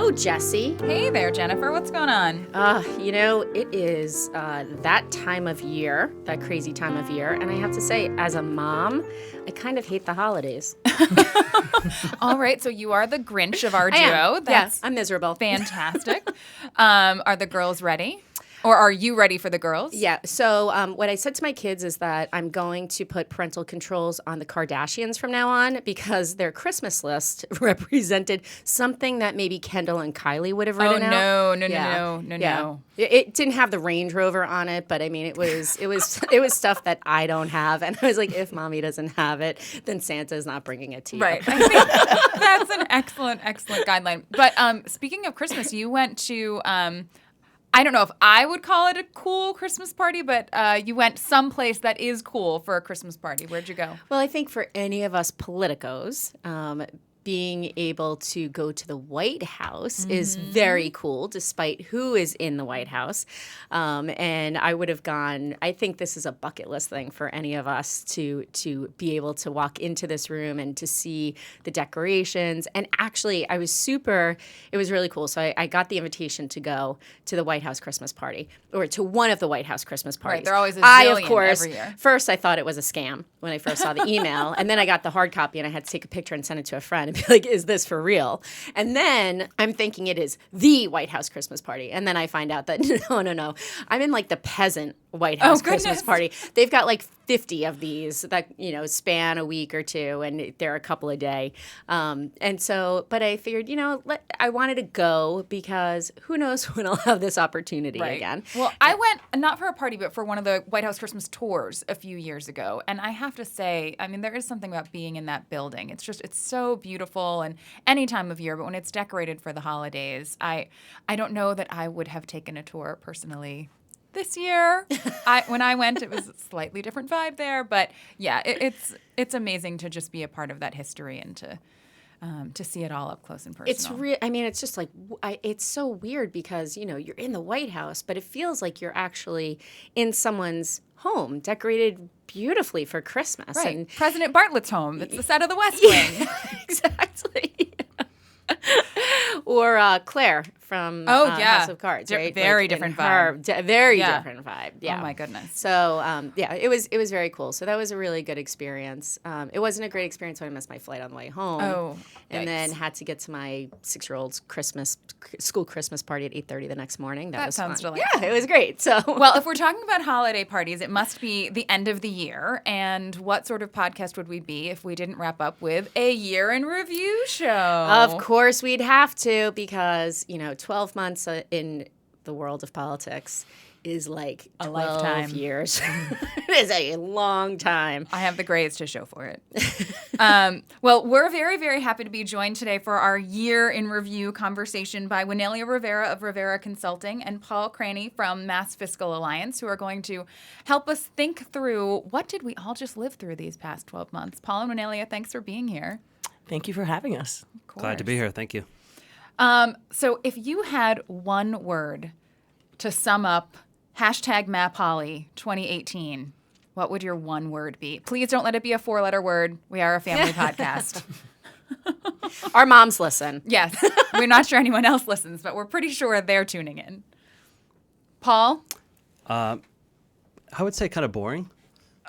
Hello, Jesse. Hey there, Jennifer. What's going on? It is that time of year, that crazy time of year. And I have to say, as a mom, I kind of hate the holidays. All right. So you are the Grinch of our duo. Yes, That's I'm miserable. fantastic. Are the girls ready? Or are you ready for the girls? Yeah. So what I said to my kids is that I'm going to put parental controls on the Kardashians from now on because their Christmas list represented something that maybe Kendall and Kylie would have written out. No. It didn't have the Range Rover on it, but I mean, it was stuff that I don't have, and I was like, if mommy doesn't have it, then Santa's not bringing it to you. Right. I think that's an excellent guideline. But speaking of Christmas, you went to. I don't know if I would call it a cool Christmas party, but you went someplace that is cool for a Christmas party. Where'd you go? Well, I think for any of us politicos, being able to go to the White House is very cool, despite who is in the White House. And I would have gone, I think this is a bucket list thing for any of us to be able to walk into this room and to see the decorations. And actually, it was really cool. So I got the invitation to go to the White House Christmas party, or to one of the White House Christmas parties. Right, they're always a zillion of course, every year. First I thought it was a scam when I first saw the email. And then I got the hard copy and I had to take a picture and send it to a friend. Be like, is this for real? And then I'm thinking it is the White House Christmas party. And then I find out that no. I'm in like the peasant White House Christmas party. They've got like 50 of these that, span a week or two, and they're a couple a day. But I figured, I wanted to go because who knows when I'll have this opportunity again. Well, I went not for a party, but for one of the White House Christmas tours a few years ago. And I have to say, I mean, there is something about being in that building. It's so beautiful and any time of year, but when it's decorated for the holidays, I don't know that I would have taken a tour personally. This year, when I went, it was a slightly different vibe there. But yeah, it's amazing to just be a part of that history and to see it all up close and personal. It's just like it's so weird because you're in the White House, but it feels like you're actually in someone's home, decorated beautifully for Christmas. Right. And President Bartlett's home. It's the set of the West Wing. Exactly. Or Claire from House of Cards, right? Very different vibe. Different vibe. Yeah. Oh my goodness. So it was very cool. So that was a really good experience. It wasn't a great experience when I missed my flight on the way home. Oh, and then had to get to my 6-year-old's school Christmas party at 8:30 the next morning. That was sounds fun. delightful. Yeah, it was great. So well, if we're talking about holiday parties, it must be the end of the year. And what sort of podcast would we be if we didn't wrap up with a year in review show? Of course, we'd have to because 12 months in the world of politics is like 12 lifetime. years. It is a long time. I have the grades to show for it. Well, we're very, very happy to be joined today for our year in review conversation by Wilnelia Rivera of Rivera Consulting and Paul Craney from Mass Fiscal Alliance, who are going to help us think through what did we all just live through these past 12 months. Paul and Wilnelia, thanks for being here. Thank you for having us. Glad to be here. Thank you. So if you had one word to sum up #MapHolly 2018, what would your one word be? Please don't let it be a 4-letter word. We are a family podcast. Our moms listen. Yes. We're not sure anyone else listens, but we're pretty sure they're tuning in. Paul? I would say kind of boring.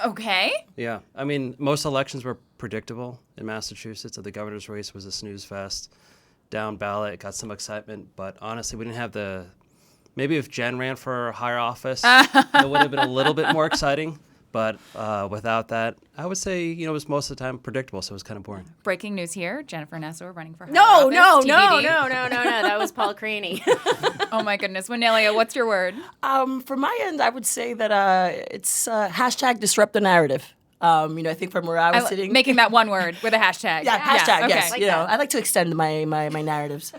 Okay. Yeah. I mean, most elections were predictable in Massachusetts. The governor's race was a snooze fest. Down ballot, got some excitement, but honestly, we didn't have maybe if Jenn ran for higher office, it would have been a little bit more exciting. But without that, I would say, it was most of the time predictable, so it was kind of boring. Breaking news here, Jennifer Nassour running for higher No. office. TBD. That was Paul Craney. Oh my goodness. Wilnelia, what's your word? From my end, I would say that it's #disrupt the narrative. I think from where I was sitting. Making that one word with a hashtag. Yeah, hashtag, okay. yes. Like that. I like to extend my narratives.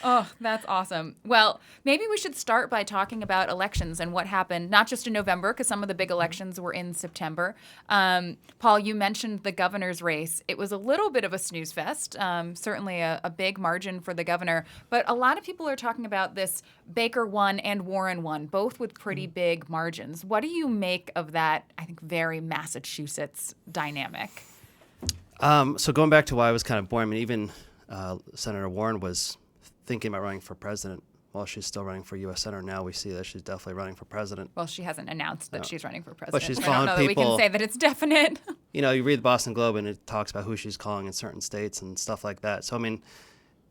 Oh, that's awesome. Well, maybe we should start by talking about elections and what happened, not just in November, because some of the big elections were in September. Paul, you mentioned the governor's race. It was a little bit of a snooze fest, certainly a big margin for the governor. But a lot of people are talking about this Baker won and Warren won, both with pretty big margins. What do you make of that, I think, very Massachusetts dynamic? So going back to why I was kind of boring, I mean, even Senator Warren was thinking about running for president while she's still running for U.S. Senator. Now we see that she's definitely running for president. Well, she hasn't announced that she's running for president. But she's so I don't calling know that we people- can say that it's definite. You know, you read the Boston Globe and it talks about who she's calling in certain states and stuff like that. So, I mean,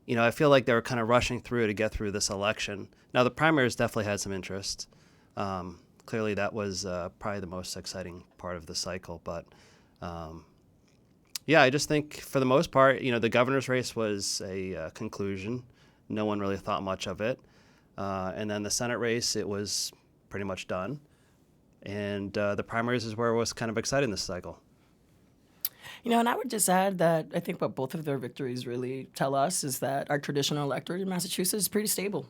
you know, I feel like they were kind of rushing through to get through this election. Now, the primaries definitely had some interest. Clearly, that was probably the most exciting part of the cycle. But, yeah, I just think for the most part, you know, the governor's race was a conclusion. No one really thought much of it. And then the Senate race, it was pretty much done. And the primaries is where it was kind of exciting this cycle. You know, and I would just add that I think what both of their victories really tell us is that our traditional electorate in Massachusetts is pretty stable.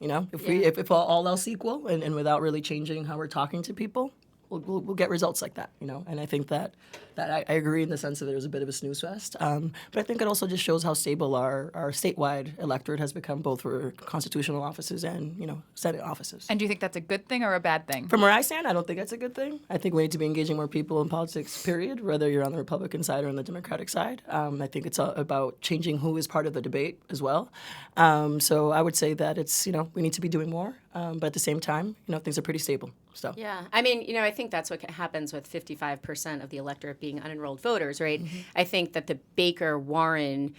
You know, if all else equal and without really changing how we're talking to people, we'll get results like that, you know. And I think that I agree in the sense that there's a bit of a snooze fest. But I think it also just shows how stable our statewide electorate has become, both for constitutional offices and, you know, Senate offices. And do you think that's a good thing or a bad thing? From where I stand, I don't think that's a good thing. I think we need to be engaging more people in politics, period, whether you're on the Republican side or on the Democratic side. I think it's about changing who is part of the debate as well. So I would say that it's, you know, we need to be doing more. But at the same time, you know, things are pretty stable. So. Yeah. I mean, you know, I think that's what happens with 55% of the electorate being unenrolled voters, right? Mm-hmm. I think that the Baker-Warren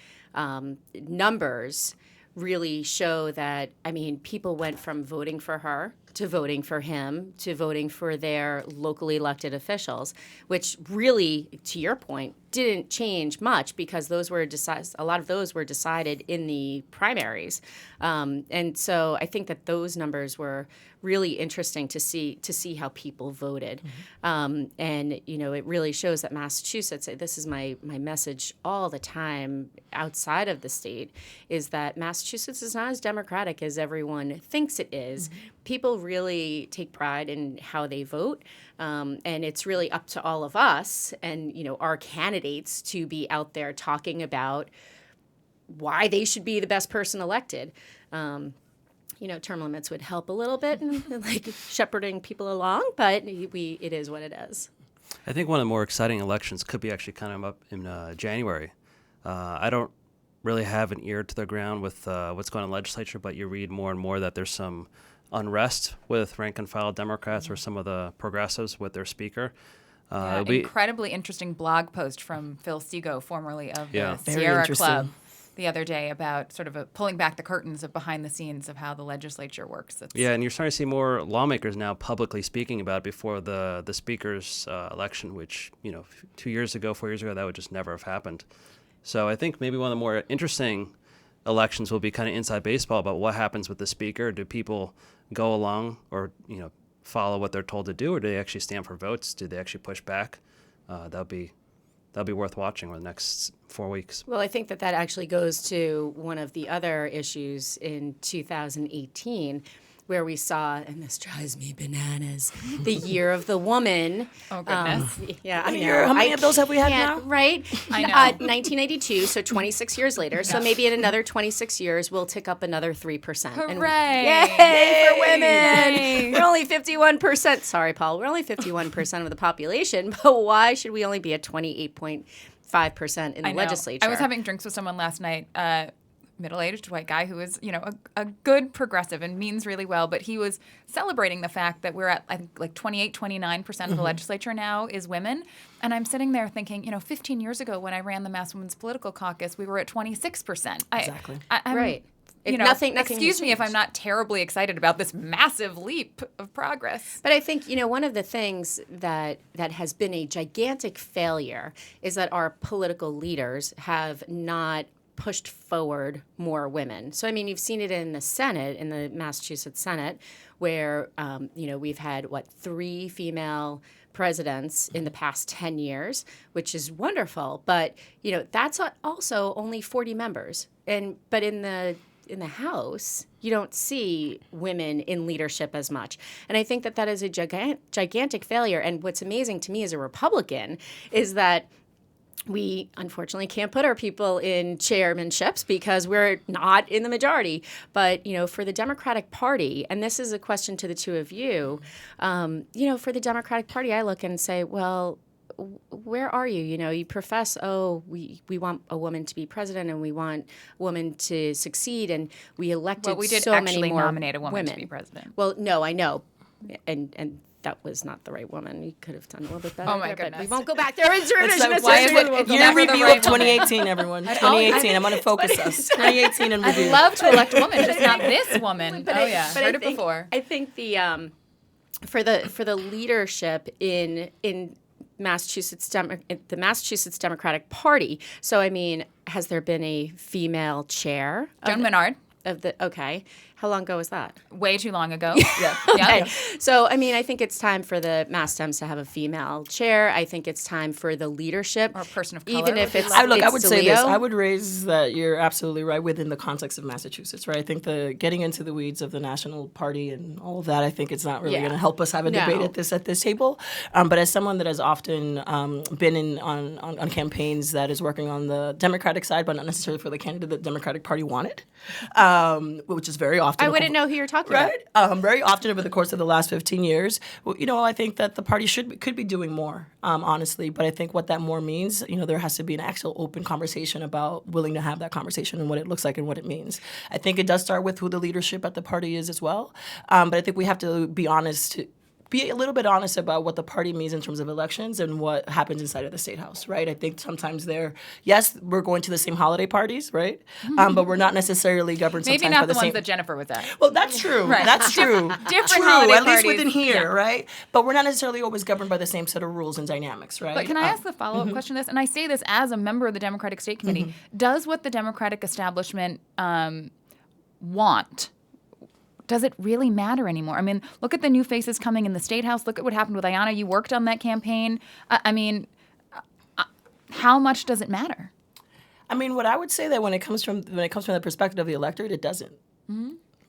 numbers really show that, I mean, people went from voting for her to voting for him to voting for their locally elected officials, which really, to your point, didn't change much because those were a lot of those were decided in the primaries. And so I think that those numbers were really interesting to see how people voted. Mm-hmm. And, you know, it really shows that Massachusetts, this is my message all the time outside of the state, is that Massachusetts is not as democratic as everyone thinks it is. Mm-hmm. People really take pride in how they vote. And it's really up to all of us and, you know, our candidates to be out there talking about why they should be the best person elected. You know, term limits would help a little bit in like shepherding people along, but it is what it is. I think one of the more exciting elections could be actually kind of up in January. I don't really have an ear to the ground with what's going on in the legislature, but you read more and more that there's some unrest with rank-and-file Democrats or some of the progressives with their speaker. Incredibly interesting blog post from Phil Seago, formerly of the Very Sierra interesting. Club, the other day about sort of pulling back the curtains of behind the scenes of how the legislature works. And you're starting to see more lawmakers now publicly speaking about it before the speaker's election, which, you know, 4 years ago, that would just never have happened. So I think maybe one of the more interesting elections will be kind of inside baseball about what happens with the speaker. Do people go along or, you know, follow what they're told to do, or do they actually stand for votes? Do they actually push back? That'll be worth watching over the next 4 weeks. Well, I think that actually goes to one of the other issues in 2018, where we saw, and this drives me bananas, the Year of the Woman. Oh, goodness. I know. How many of those have we had now? Right? I know. 1992, so 26 years later. So maybe in another 26 years, we'll tick up another 3%. Hooray! Yay for women! Yay. We're only 51%. Sorry, Paul. We're only 51% of the population, but why should we only be at 28.5% in the legislature? I was having drinks with someone last night, middle-aged white guy who is, you know, a good progressive and means really well, but he was celebrating the fact that we're at, I think, like 29% of the legislature now is women. And I'm sitting there thinking, you know, 15 years ago when I ran the Mass Women's Political Caucus, we were at 26%. Exactly. I'm, right. You know, nothing excuse has me if I'm changed. not terribly excited about this massive leap of progress. But I think, you know, one of the things that has been a gigantic failure is that our political leaders have not pushed forward more women. So, I mean, you've seen it in the Senate, in the Massachusetts Senate, where, you know, we've had, 3 female presidents in the past 10 years, which is wonderful. But, you know, that's also only 40 members. But in the House, you don't see women in leadership as much. And I think that is a gigantic failure. And what's amazing to me as a Republican is that we unfortunately can't put our people in chairmanships because we're not in the majority. But, you know, for the Democratic Party, and this is a question to the two of you, you know, for the Democratic Party, I look and say, well, where are you? You know, you profess, we want a woman to be president and we want a woman to succeed, and we elected Well, we did so actually many more nominate a woman to be president. Well, no, I know, and that was not the right woman. You could have done a little bit better. Oh, my there, but we goodness. won't go back there. It's revisionist why is history. it- Year Never the review right of 2018, everyone. 2018. I'm going to focus us. 2018 and review. I'd love to elect a woman, just not this woman. But Oh yeah, heard it think, before. I think the for the leadership in Massachusetts the Massachusetts Democratic Party. So I mean, has there been a female chair Joan Menard, of the? Okay, how long ago was that? way too long ago. Yeah. Okay. So, I mean, I think it's time for the Mass Dems to have a female chair. I think it's time for the leadership. Or a person of color. Even if it's I it's would say this. DeLeo. I would raise that you're absolutely right within the context of Massachusetts, right? I think getting into the weeds of the national party and all of that, I think it's not really Yeah. going to help us have a No. debate at this table. But as someone that has often been on campaigns that is working on the Democratic side, but not necessarily for the candidate the Democratic Party wanted, which is very often. I wouldn't know who you're talking Right. Very often over the course of the last 15 years, I think that the party could be doing more, honestly. But I think what that more means, there has to be an actual open conversation about willing to have that conversation and what it looks like and what it means. I think it does start with who the leadership at the party is as well. But I think we have to be honest. Be a little bit honest about what the party means in terms of elections and what happens inside of the State House, right? I think sometimes yes, we're going to the same holiday parties, right? But we're not necessarily governed Maybe sometimes not by the the ones same. that Jennifer was at. Well, that's true. Right. That's true. Different true, holiday at least parties. within here, Yeah. right? But we're not necessarily always governed by the same set of rules and dynamics, right? But can I ask the follow-up question to this? And I say this as a member of the Democratic State Committee. Does what the Democratic establishment want, does it really matter anymore? I mean, look at the new faces coming in the State House. Look at what happened with Ayanna. You worked on that campaign. How much does it matter? I mean, what I would say that when it comes from the perspective of the electorate, it doesn't.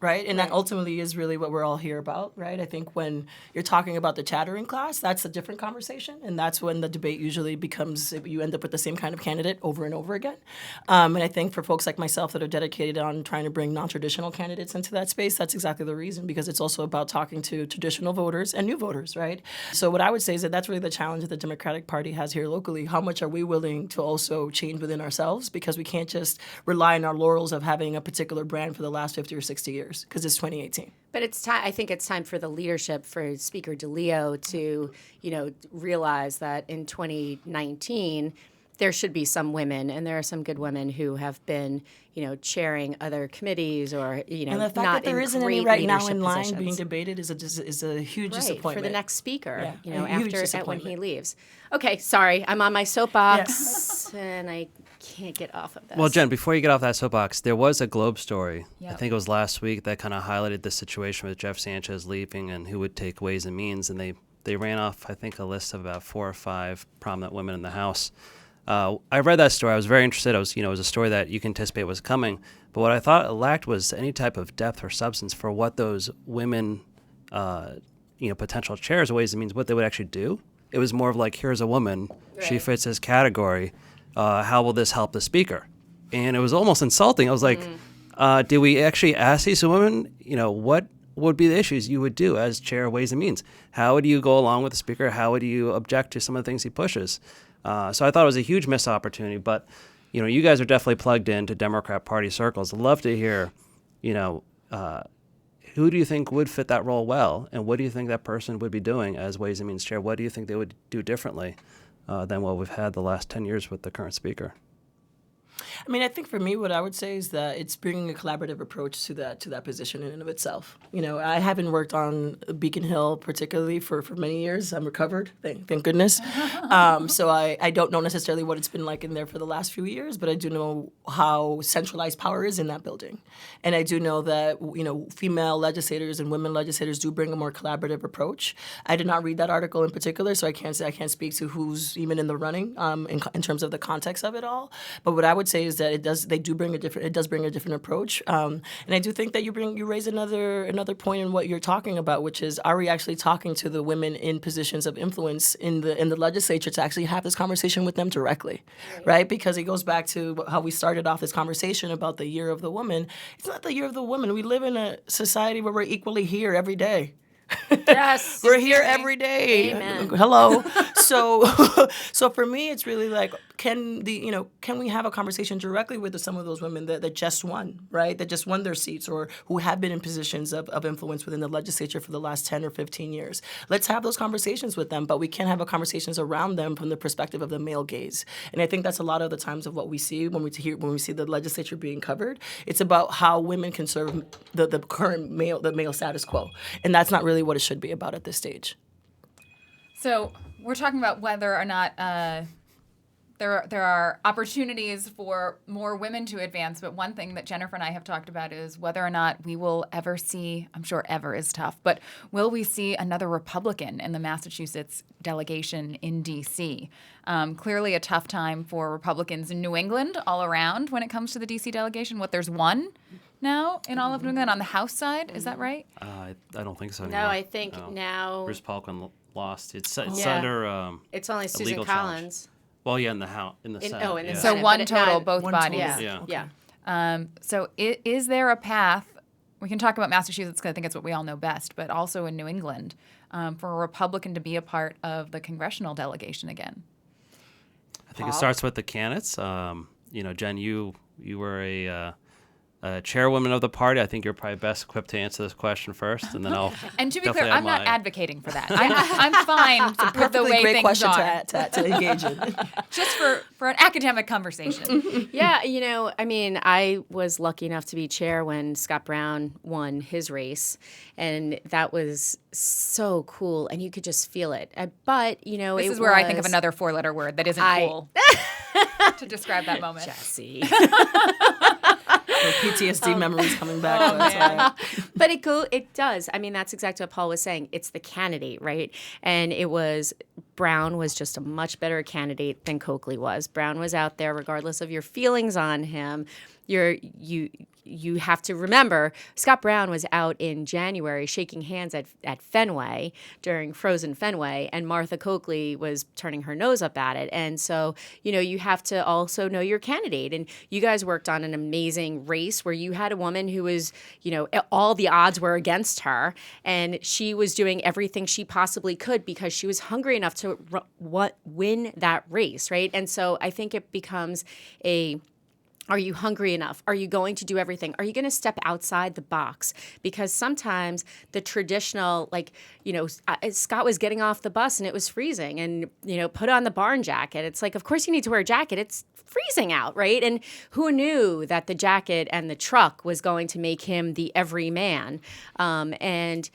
Right? And that ultimately is really what we're all here about, right? I think when you're talking about the chattering class, that's a different conversation. And that's when the debate usually becomes, you end up with the same kind of candidate over and over again. And I think for folks like myself that are dedicated on trying to bring non-traditional candidates into that space, that's exactly the reason, because it's also about talking to traditional voters and new voters, right? So what I would say is that that's really the challenge that the Democratic Party has here locally. How much are we willing to also change within ourselves? Because we can't just rely on our laurels of having a particular brand for the last 50 or 60 years. Because it's 2018. But it's time. I think it's time for the leadership, for Speaker DeLeo to, realize that in 2019 there should be some women, and there are some good women who have been, chairing other committees or, And the fact not that there in isn't any great right now leadership in line positions. being debated is a huge Right, disappointment. for the next speaker, Yeah, a huge when he disappointment. leaves. Okay, sorry, I'm on my soapbox, and I can't get off of this. Well, Jen, before you get off that soapbox, there was a Globe story, I Yep. think it was last week, that kind of highlighted the situation with Jeff Sanchez leaving and who would take Ways and Means. And they ran off, I think, a list of about 4 or 5 prominent women in the House. I read that story. I was very interested. It was a story that you can anticipate was coming. But what I thought it lacked was any type of depth or substance for what those women, potential chairs of Ways and Means, what they would actually do. It was more of like, here's a woman. She fits this category. How will this help the speaker? And it was almost insulting. I was like, did we actually ask these women, what would be the issues you would do as chair of Ways and Means? How would you go along with the speaker? How would you object to some of the things he pushes? So I thought it was a huge missed opportunity. But, you guys are definitely plugged into Democrat Party circles. I'd love to hear, who do you think would fit that role well? And what do you think that person would be doing as Ways and Means chair? What do you think they would do differently than what we've had the last 10 years with the current speaker? I mean, I think for me, what I would say is that it's bringing a collaborative approach to that position in and of itself. I haven't worked on Beacon Hill particularly for many years. I'm recovered, thank goodness. So I don't know necessarily what it's been like in there for the last few years, but I do know how centralized power is in that building, and I do know that female legislators and women legislators do bring a more collaborative approach. I did not read that article in particular, so I can't speak to who's even in the running in terms of the context of it all. But what I would say is that it does bring a different approach, and I do think that you raise another point in what you're talking about, which is, are we actually talking to the women in positions of influence in the legislature to actually have this conversation with them directly, right? Because it goes back to how we started off this conversation about the year of the woman. It's not the year of the woman. We live in a society where we're equally here every day. Yes. We're here every day. Amen. Hello. So for me, it's really like, can we have a conversation directly with some of those women that just won, right? That just won their seats, or who have been in positions of influence within the legislature for the last 10 or 15 years. Let's have those conversations with them, but we can't have conversations around them from the perspective of the male gaze. And I think that's a lot of the times of what we see when we see the legislature being covered. It's about how women can serve the current male status quo. And that's not really what it should be about at this stage. So we're talking about whether or not there are opportunities for more women to advance, but one thing that Jennifer and I have talked about is whether or not we will ever see, I'm sure ever is tough, but will we see another Republican in the Massachusetts delegation in D.C.? Clearly a tough time for Republicans in New England all around when it comes to the D.C. delegation. There's one now in all of New England on the House side, is that right? I don't think so No, anymore. I think now Bruce Palkin lost. It's Yeah. under it's only a Susan legal challenge. Collins. Well, yeah, in the Senate. in the yeah. So Senate, one but total, not- both one bodies. total. Yeah. Yeah. So is there a path, we can talk about Massachusetts because I think it's what we all know best, but also in New England, for a Republican to be a part of the congressional delegation again? I think it starts with the candidates. Jenn, you were a chairwoman of the party. I think you're probably best equipped to answer this question first, and then I'll. And to be definitely clear, have I'm not my- advocating for that. I'm fine with the Perfectly way great things question are. to engage in. Just for an academic conversation. Yeah, I was lucky enough to be chair when Scott Brown won his race, and that was so cool, and you could just feel it. But This is where I think of another four-letter word that isn't cool to describe that moment. Jesse. PTSD memories coming back. Oh, but it's all man. right. But it does. I mean, that's exactly what Paul was saying. It's the candidate, right? And Brown was just a much better candidate than Coakley was. Brown was out there, regardless of your feelings on him. You have to remember, Scott Brown was out in January shaking hands at Fenway during Frozen Fenway, and Martha Coakley was turning her nose up at it. And so, you have to also know your candidate. And you guys worked on an amazing race where you had a woman who was, all the odds were against her, and she was doing everything she possibly could because she was hungry enough to win that race, right? And so I think it becomes are you hungry enough? Are you going to do everything? Are you going to step outside the box? Because sometimes the traditional, Scott was getting off the bus and it was freezing and, put on the barn jacket. It's like, of course you need to wear a jacket. It's freezing out, right? And who knew that the jacket and the truck was going to make him the everyman? And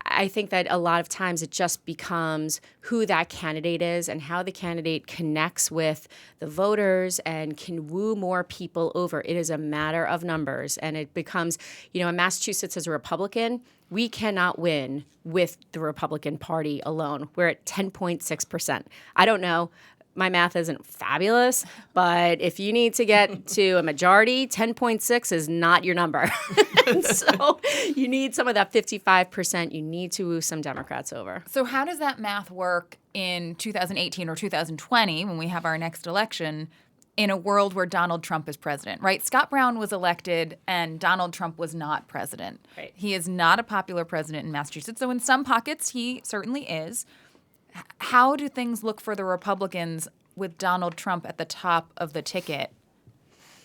I think that a lot of times it just becomes who that candidate is and how the candidate connects with the voters and can woo more people over. It is a matter of numbers. And it becomes, in Massachusetts as a Republican, we cannot win with the Republican Party alone. We're at 10.6%. I don't know. My math isn't fabulous, but if you need to get to a majority, 10.6 is not your number. And so you need some of that 55%. You need to woo some Democrats over. So how does that math work in 2018 or 2020 when we have our next election in a world where Donald Trump is president, right? Scott Brown was elected and Donald Trump was not president. Right. He is not a popular president in Massachusetts. So in some pockets, he certainly is. How do things look for the Republicans with Donald Trump at the top of the ticket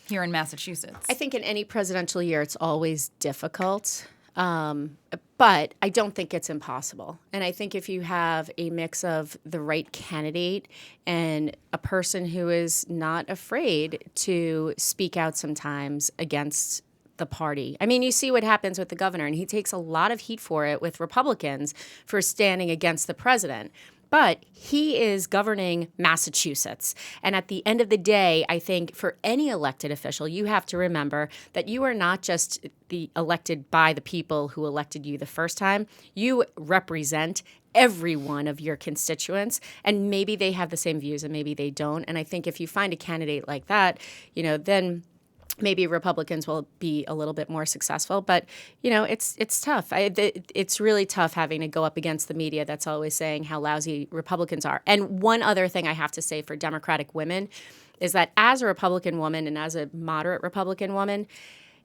here in Massachusetts? I think in any presidential year, it's always difficult, but I don't think it's impossible. And I think if you have a mix of the right candidate and a person who is not afraid to speak out sometimes against the party. I mean, you see what happens with the governor, and he takes a lot of heat for it with Republicans for standing against the president. But he is governing Massachusetts. And at the end of the day, I think for any elected official, you have to remember that you are not just elected by the people who elected you the first time. You represent every one of your constituents, and maybe they have the same views and maybe they don't. And I think if you find a candidate like that, then maybe Republicans will be a little bit more successful, but it's tough. It's really tough having to go up against the media that's always saying how lousy Republicans are. And one other thing I have to say for Democratic women is that as a Republican woman and as a moderate Republican woman,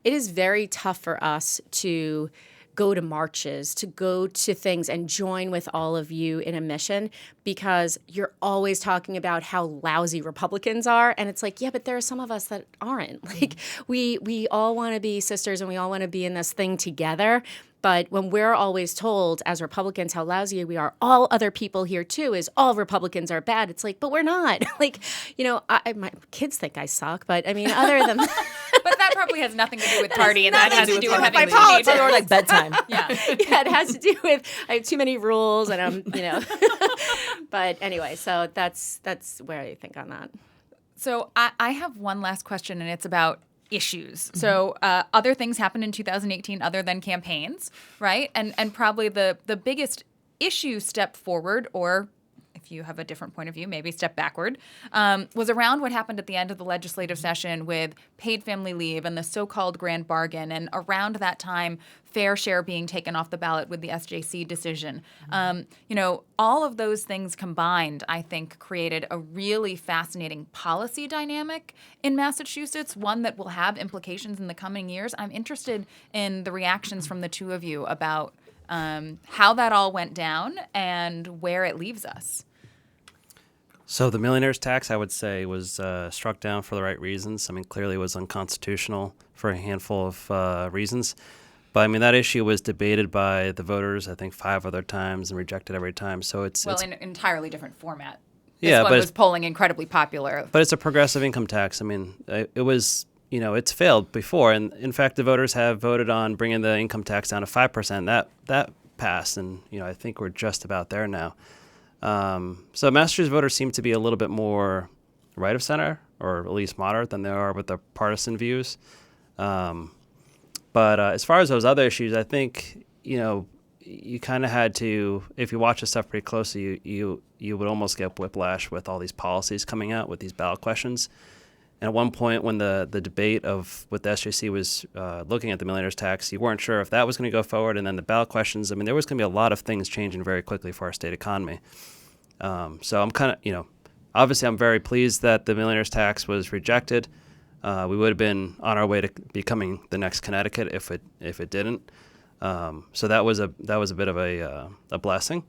it is very tough for us to go to marches, to go to things and join with all of you in a mission, because you're always talking about how lousy Republicans are. And it's like, yeah, but there are some of us that aren't. Like, we all want to be sisters and we all want to be in this thing together. But when we're always told as Republicans how lousy we are, all other people here too, is all Republicans are bad. It's like, but we're not. Like, my kids think I suck, but I mean, other than But that probably has nothing to do with party, and that has to do with having my politics. Or like bedtime. Yeah. yeah, it has to do with I have too many rules, and I'm. But anyway, so that's where I think on that. So I have one last question, and it's about issues. So other things happened in 2018 other than campaigns, right? And probably the biggest issue step forward, or if you have a different point of view, maybe step backward, was around what happened at the end of the legislative session with paid family leave and the so-called grand bargain, and around that time, fair share being taken off the ballot with the SJC decision. All of those things combined, I think, created a really fascinating policy dynamic in Massachusetts, one that will have implications in the coming years. I'm interested in the reactions from the two of you about how that all went down and where it leaves us. So the millionaire's tax, I would say, was struck down for the right reasons. I mean, clearly it was unconstitutional for a handful of reasons. But, I mean, that issue was debated by the voters, I think, 5 other times and rejected every time. So it's in an entirely different format. Yeah, this one but was polling incredibly popular. But it's a progressive income tax. I mean, it was, it's failed before. And, in fact, the voters have voted on bringing the income tax down to 5%. That passed. And, I think we're just about there now. So Massachusetts voters seem to be a little bit more right of center, or at least moderate, than they are with their partisan views. But as far as those other issues, I think, you kind of had to, if you watch this stuff pretty closely, you would almost get whiplash with all these policies coming out with these ballot questions. And at one point when the debate with the SJC was looking at the millionaire's tax, you weren't sure if that was going to go forward. And then the ballot questions, I mean, there was going to be a lot of things changing very quickly for our state economy. So I'm kind of, obviously I'm very pleased that the millionaire's tax was rejected. We would have been on our way to becoming the next Connecticut if it didn't. So that was a bit of a blessing.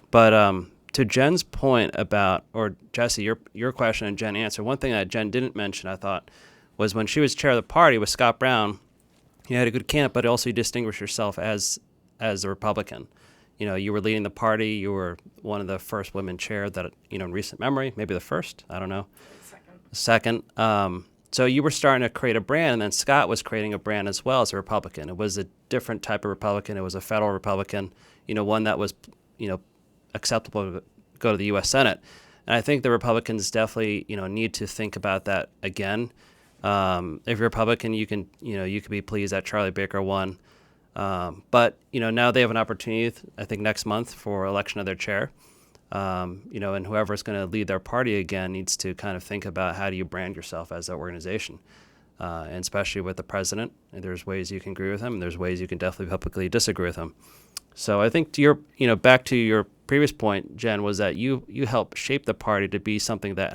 But to Jenn's point about, or Jesse, your question and Jenn answer, one thing that Jenn didn't mention, I thought, was when she was chair of the party with Scott Brown, you had a good camp, but also you distinguished yourself as a Republican. You were leading the party. You were one of the first women chair that, in recent memory, maybe the first, I don't know. Second. So you were starting to create a brand, and then Scott was creating a brand as well as a Republican. It was a different type of Republican. It was a federal Republican, one that was, acceptable to go to the U.S. Senate. And I think the Republicans definitely, need to think about that again. If you're a Republican, you can be pleased that Charlie Baker won. But, now they have an opportunity, I think, next month for election of their chair. And whoever's going to lead their party again needs to kind of think about how do you brand yourself as an organization. And especially with the president, there's ways you can agree with him, and there's ways you can definitely publicly disagree with him. So I think to your, back to your previous point, Jenn, was that you helped shape the party to be something that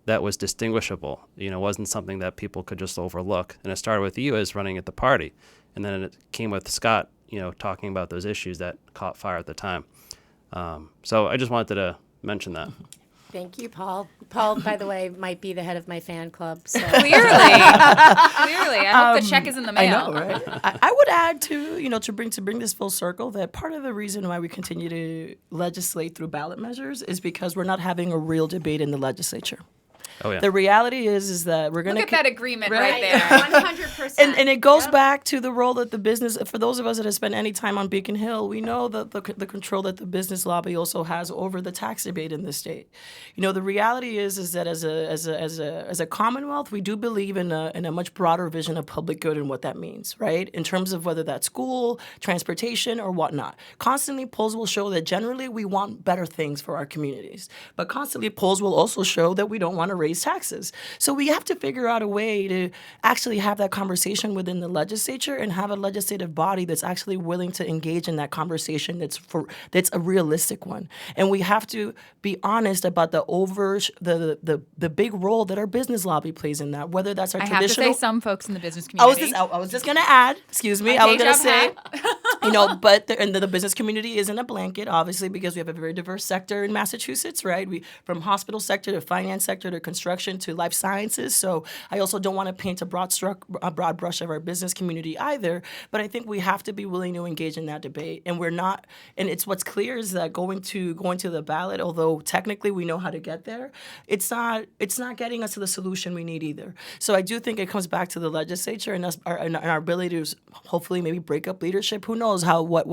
that was distinguishable. Wasn't something that people could just overlook. And it started with you as running at the party, and then it came with Scott, talking about those issues that caught fire at the time. So I just wanted to mention that. Thank you, Paul. Paul, by the way, might be the head of my fan club. So. Clearly. I hope the check is in the mail. I know, right? I would add to bring this full circle that part of the reason why we continue to legislate through ballot measures is because we're not having a real debate in the legislature. Oh, yeah. The reality is that we're going to look at that agreement right there. 100%. And it goes back to the role that the business, for those of us that have spent any time on Beacon Hill, we know that the control that the business lobby also has over the tax debate in the state. The reality is that as a Commonwealth, we do believe in a much broader vision of public good and what that means, right? In terms of whether that's school, transportation, or whatnot. Constantly, polls will show that generally we want better things for our communities. But constantly, polls will also show that we don't want to raise raise taxes. So we have to figure out a way to actually have that conversation within the legislature and have a legislative body that's actually willing to engage in that conversation that's a realistic one. And we have to be honest about the big role that our business lobby plays in that, whether that's our traditional. I have to say some folks in the business community. I was just going to add, excuse me, My I was day going to job say, hat. but the business community isn't a blanket, obviously, because we have a very diverse sector in Massachusetts, right? From hospital sector to finance sector to construction to life sciences. So I also don't want to paint a broad brush of our business community either. But I think we have to be willing to engage in that debate, and we're not. And it's what's clear is that going to the ballot, although technically we know how to get there, it's not getting us to the solution we need either. So I do think it comes back to the legislature and us, our ability to hopefully maybe break up leadership. Who knows what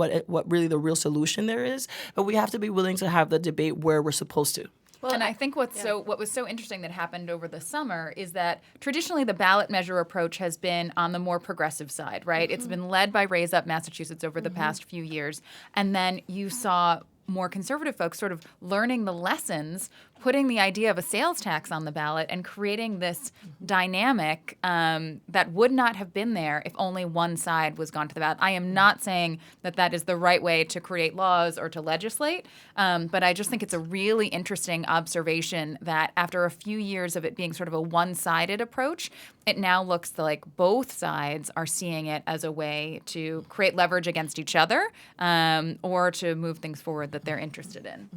really the real solution there is? But we have to be willing to have the debate where we're supposed to. Well, and I think what was so interesting that happened over the summer is that traditionally the ballot measure approach has been on the more progressive side, right? It's been led by Raise Up Massachusetts over the past few years. And then you saw more conservative folks sort of learning the lessons, putting the idea of a sales tax on the ballot and creating this dynamic that would not have been there if only one side was gone to the ballot. I am not saying that is the right way to create laws or to legislate, but I just think it's a really interesting observation that after a few years of it being sort of a one-sided approach, it now looks like both sides are seeing it as a way to create leverage against each other or to move things forward that they're interested in.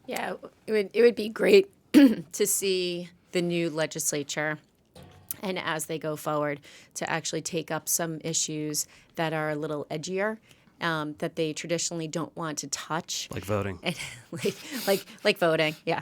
Yeah, it would be great to see the new legislature, and as they go forward, to actually take up some issues that are a little edgier, that they traditionally don't want to touch. Like voting. And, like voting, yeah.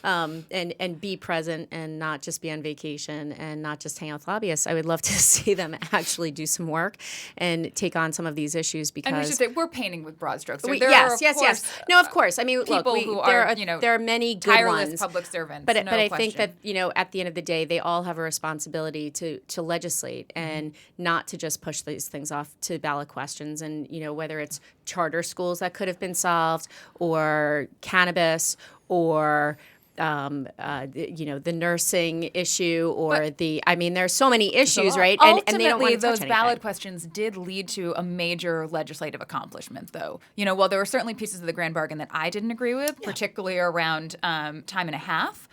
And be present and not just be on vacation and not just hang out with lobbyists. I would love to see them actually do some work and take on some of these issues because... And we should say we're painting with broad strokes. Yes. No, of course. I mean, look, there are many good tireless ones. Public servants, but no I question. think that, at the end of the day, they all have a responsibility to legislate and not to just push these things off to ballot questions. And, whether it's charter schools that could have been solved or cannabis or the nursing issue or there's so many issues, right? And they don't want to touch those anything. ballot questions did lead to a major legislative accomplishment, though. While there were certainly pieces of the grand bargain that I didn't agree with, particularly around time and a half,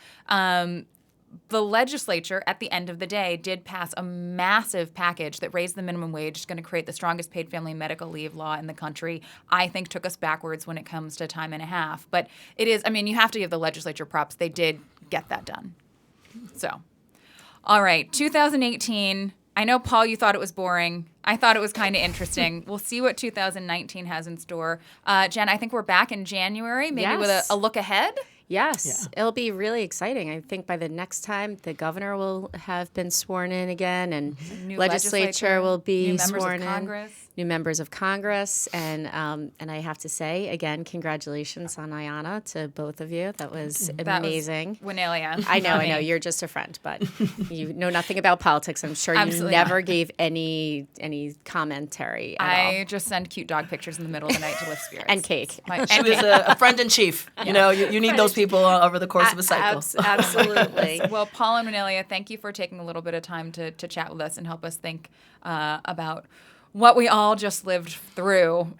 the legislature, at the end of the day, did pass a massive package that raised the minimum wage, is going to create the strongest paid family medical leave law in the country. I think took us backwards when it comes to time and a half. But it is, you have to give the legislature props. They did get that done. So, all right, 2018. I know, Paul, you thought it was boring. I thought it was kind of interesting. We'll see what 2019 has in store. Jen, I think we're back in January, maybe with a look ahead. Yes, it'll be really exciting. I think by the next time, the governor will have been sworn in again, and new legislature will be sworn in. Congress. New members of Congress, and I have to say again, congratulations on Ayanna to both of you. That was amazing. Wilnelia. I know. You're just a friend, but you know nothing about politics. I'm sure you never gave any commentary at all. I just send cute dog pictures in the middle of the night to lift spirits. And cake. She was a friend in chief. You need those people over the course of a cycle. Absolutely. Well, Paul and Wilnelia, thank you for taking a little bit of time to chat with us and help us think about what we all just lived through.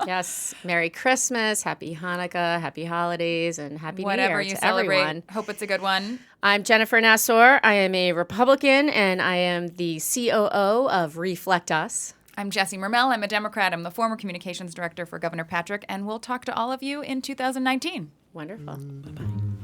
Yes. Merry Christmas, Happy Hanukkah, Happy Holidays, and Happy Whatever New Year you to celebrate. everyone. Hope it's a good one. I'm Jennifer Nassour. I am a Republican, and I am the COO of Reflect Us. I'm Jessie Mermell. I'm a Democrat. I'm the former communications director for Governor Patrick, and we'll talk to all of you in 2019. Wonderful. Bye-bye.